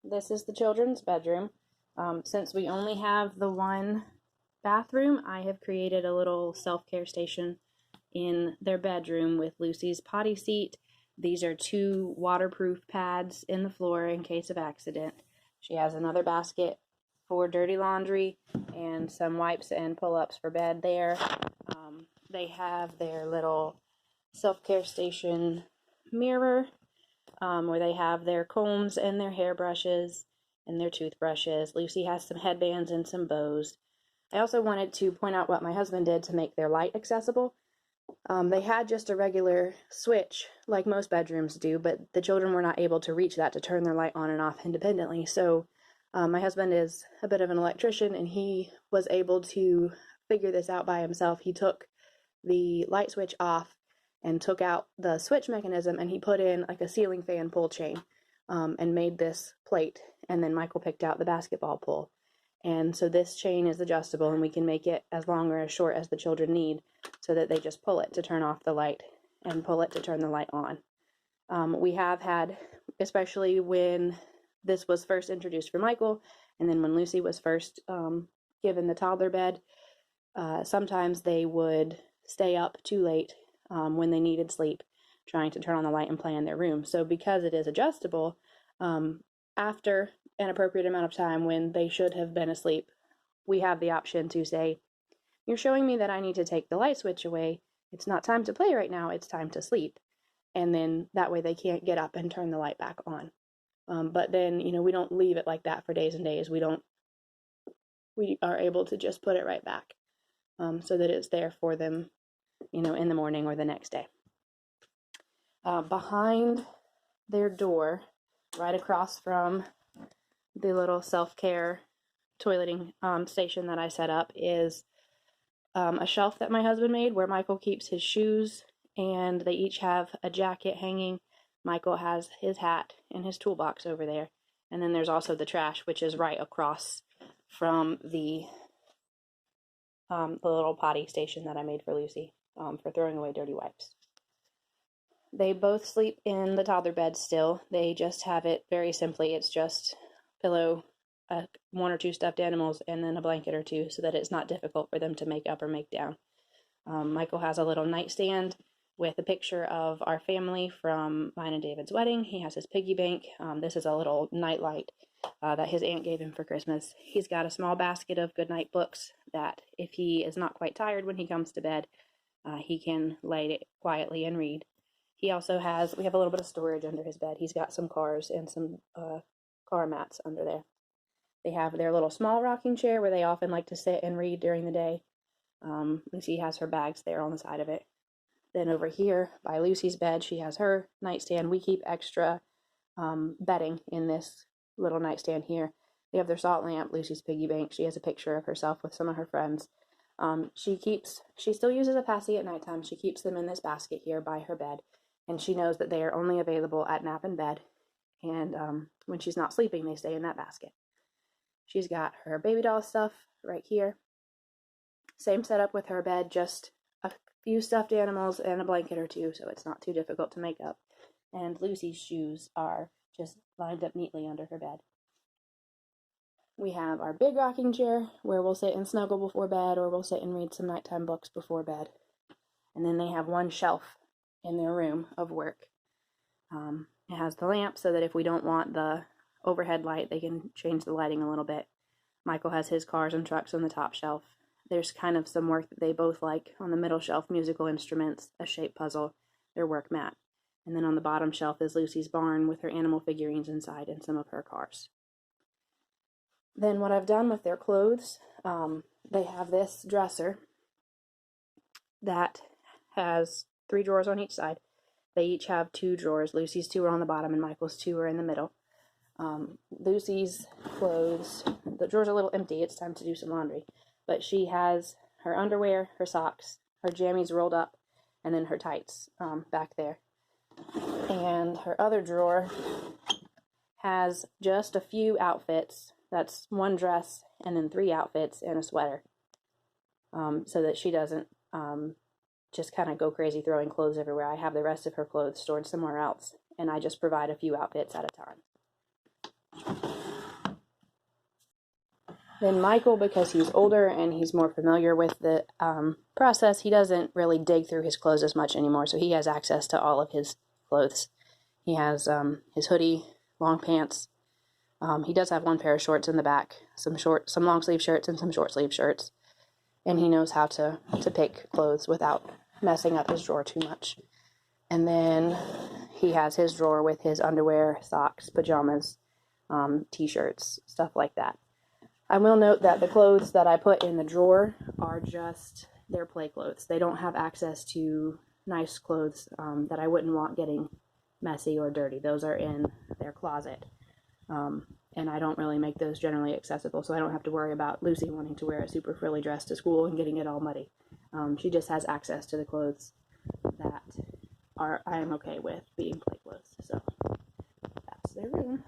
This is the children's bedroom. Since we only have the one bathroom, I have created a little self-care station in their bedroom with Lucy's potty seat. These are 2 waterproof pads in the floor in case of accident. She has another basket for dirty laundry and some wipes and pull-ups for bed there. They have their little self-care station mirror where they have their combs and their hairbrushes and their toothbrushes. Lucy has some headbands and some bows. I also wanted to point out what my husband did to make their light accessible. They had just a regular switch, like most bedrooms do, but the children were not able to reach that to turn their light on and off independently. So my husband is a bit of an electrician, and he was able to figure this out by himself. He took the light switch off and took out the switch mechanism, and he put in like a ceiling fan pull chain and made this plate. And then Michael picked out the basketball pull. And so this chain is adjustable, and we can make it as long or as short as the children need so that they just pull it to turn off the light and pull it to turn the light on. We have had, especially when this was first introduced for Michael, and then when Lucy was first given the toddler bed, sometimes they would stay up too late when they needed sleep, trying to turn on the light and play in their room. So because it is adjustable, after an appropriate amount of time when they should have been asleep, we have the option to say, "You're showing me that I need to take the light switch away. It's not time to play right now, it's time to sleep." And then that way they can't get up and turn the light back on. But then, we don't leave it like that for days and days. We are able to just put it right back so that it's there for them, in the morning or the next day. Behind their door, right across from the little self-care toileting station that I set up, is a shelf that my husband made where Michael keeps his shoes, and they each have a jacket hanging. Michael has his hat and his toolbox over there. And then there's also the trash, which is right across from the little potty station that I made for Lucy for throwing away dirty wipes. They both sleep in the toddler bed still. They just have it very simply. It's just pillow, 1 or 2 stuffed animals, and then a blanket or 2 so that it's not difficult for them to make up or make down. Michael has a little nightstand with a picture of our family from mine and David's wedding. He has his piggy bank. This is a little nightlight that his aunt gave him for Christmas. He's got a small basket of goodnight books that if he is not quite tired when he comes to bed, he can lay it quietly and read. He also we have a little bit of storage under his bed. He's got some cars and some car mats under there. They have their little small rocking chair where they often like to sit and read during the day. Lucy has her bags there on the side of it. Then over here by Lucy's bed, she has her nightstand. We keep extra bedding in this little nightstand here. They have their salt lamp, Lucy's piggy bank. She has a picture of herself with some of her friends. She still uses a passy at nighttime. She keeps them in this basket here by her bed. And she knows that they are only available at nap in bed. And when she's not sleeping, they stay in that basket. She's got her baby doll stuff right here. Same setup with her bed, just a few stuffed animals and a blanket or 2, so it's not too difficult to make up. And Lucy's shoes are just lined up neatly under her bed. We have our big rocking chair where we'll sit and snuggle before bed, or we'll sit and read some nighttime books before bed. And then they have one shelf in their room of work. It has the lamp so that if we don't want the overhead light, they can change the lighting a little bit. Michael has his cars and trucks on the top shelf. There's kind of some work that they both like on the middle shelf: musical instruments, a shape puzzle, their work mat. And then on the bottom shelf is Lucy's barn with her animal figurines inside and some of her cars. Then what I've done with their clothes, they have this dresser that has 3 drawers on each side. They each have 2 drawers. Lucy's 2 are on the bottom and Michael's 2 are in the middle. Lucy's clothes, the drawers are a little empty. It's time to do some laundry. But she has her underwear, her socks, her jammies rolled up, and then her tights back there. And her other drawer has just a few outfits. That's 1 dress and then 3 outfits and a sweater. So that she doesn't just kind of go crazy throwing clothes everywhere. I have the rest of her clothes stored somewhere else, and I just provide a few outfits at a time. Then Michael, because he's older and he's more familiar with the process, he doesn't really dig through his clothes as much anymore, so he has access to all of his clothes. He has his hoodie, long pants. He does have one pair of shorts in the back, some long sleeve shirts and some short sleeve shirts, and he knows how to pick clothes without messing up his drawer too much. And then he has his drawer with his underwear, socks, pajamas, t-shirts, stuff like that. I will note that the clothes that I put in the drawer are just their play clothes. They don't have access to nice clothes that I wouldn't want getting messy or dirty. Those are in their closet. And I don't really make those generally accessible, so I don't have to worry about Lucy wanting to wear a super frilly dress to school and getting it all muddy. She just has access to the clothes that I am okay with being play clothes. So that's their room.